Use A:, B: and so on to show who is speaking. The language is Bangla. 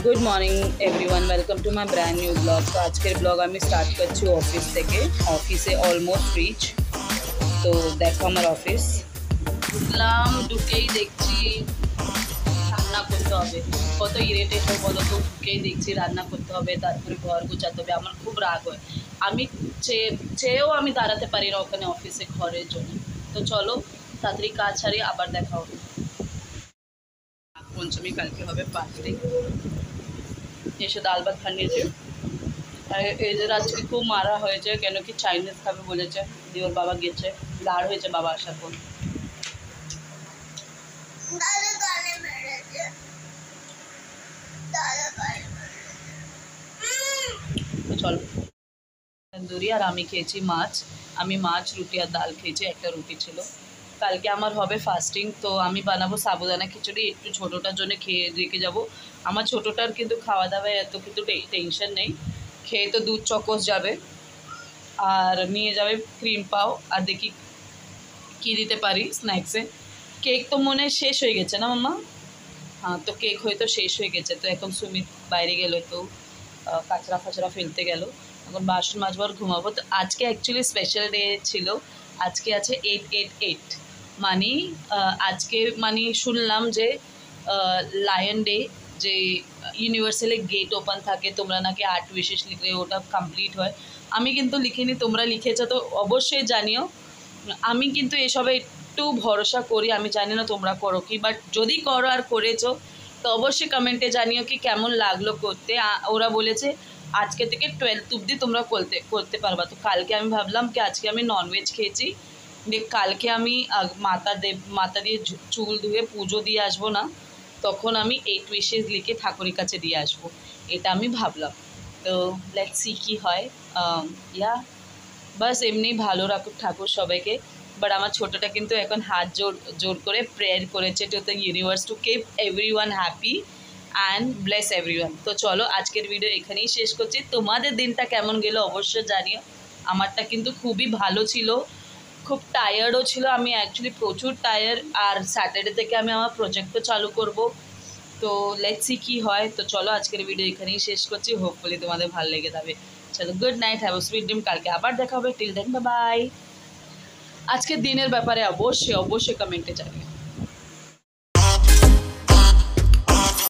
A: Good morning everyone, welcome to my brand new blog. तो आज के ब्लॉग আমি স্টার্ট করছি অফিস থেকে। অফিসে অলমোস্ট রিচ। তো দেখো আমার অফিস। ঢুকলাম, ঢুকেই দেখছি রান্না করতে হবে। কত ইরিটেট হয় বলো তো, ঢুকেই দেখছি রান্না করতে হবে, তারপরে ঘর গোছাতে হবে। আমার খুব রাগ হয়, আমি চেয়েও আমি দাঁড়াতে পারি না ওখানে অফিসে ঘরের জন্য। তো চলো তাড়াতাড়ি কাজ ছাড়ি, আবার দেখা হবে। পঞ্চমী কালকে হবে পার্টি, এসে ডাল ভাত খানিয়েছে। আর এদের আজকে খুব মারা হয়েছে, কেন কি চাইনিজ খাবে বলেছে দিয়ে ওর বাবা গেছে, লাড় হয়েছে বাবা আসার পর। তো চলো, তন্দুরি আর আমি খেয়েছি মাছ। আমি মাছ, রুটি আর ডাল খেয়েছি, একটা রুটি ছিল। কালকে আমার হবে ফাস্টিং, তো আমি বানাবো সাবুদানা খিচুড়ি। একটু ছোটোটার জন্য খেয়ে রেখে যাব। আমার ছোটোটার কিন্তু খাওয়া দাওয়ায় এত কিন্তু টেনশন নেই, খেয়ে তো দুধ চকোস যাবে আর নিয়ে যাবে ক্রিম পাও, আর দেখি কী দিতে পারি স্ন্যাক্সে। কেক তো মনে শেষ হয়ে গেছে না মাম্মা? হ্যাঁ, তো কেক হয়তো শেষ হয়ে গেছে। তো এখন সুমিত বাইরে গেল, তো কাঁচরা ফাচরা ফেলতে গেল, এখন বাসন মাজবার ঘুমাবো। তো আজকে অ্যাকচুয়ালি স্পেশাল ডে ছিল। আজকে আছে 888, মানে আজকে মানে শুনলাম যে লায়ন ডে, যে ইউনিভার্সালে গেট ওপেন থাকে, তোমরা নাকি 8 উইশেস লিখলে ওটা কমপ্লিট হয়। আমি কিন্তু লিখিনি, তোমরা লিখেছো, তো অবশ্যই জানিও। আমি কিন্তু এসবে একটু ভরসা করি, আমি জানি না তোমরা করো কি, বাট যদি করো আর করেছো তো অবশ্যই কমেন্টে জানিও কি কেমন লাগলো করতে। ওরা বলেছে আজকে থেকে 12 অবধি তোমরা করতে পারবা। তো কালকে আমি ভাবলাম কি আজকে আমি ননভেজ খেয়েছি, কালকে আমি মাতা দিয়ে চুল ধুয়ে পুজো দিয়ে আসবো না, তখন আমি 8 উইশেস লিখে ঠাকুরের কাছে দিয়ে আসবো, এটা আমি ভাবলাম। তো লেটস সি কী হয়। ইয়া বাস এমনি ভালো রাখুক ঠাকুর সবাইকে। বাট আমার ছোটোটা কিন্তু এখন হাত জোর করে প্রেয়ার করেছে to the universe to keep everyone happy and bless everyone. তো চলো আজকের ভিডিও এখানেই শেষ করছি। তোমাদের দিনটা কেমন গেলো অবশ্যই জানিও। আমারটা কিন্তু খুবই ভালো ছিল, খুব টায়ার্ডও ছিল। আমি অ্যাকচুয়ালি প্রচুর টায়ার্ড, আর স্যাটারডে থেকে আমি আমার প্রজেক্টও চালু করব। তো লেটস সি কী হয়। তো চলো আজকের ভিডিও এখানেই শেষ করছি, হোপফুলি তোমাদের ভালো লেগে যাবে। চলো, good night, have a sweet dream. কালকে আবার দেখা হবে, টিল দেন বাই বাই। আজকের দিনের ব্যাপারে অবশ্যই কমেন্টে জানিও।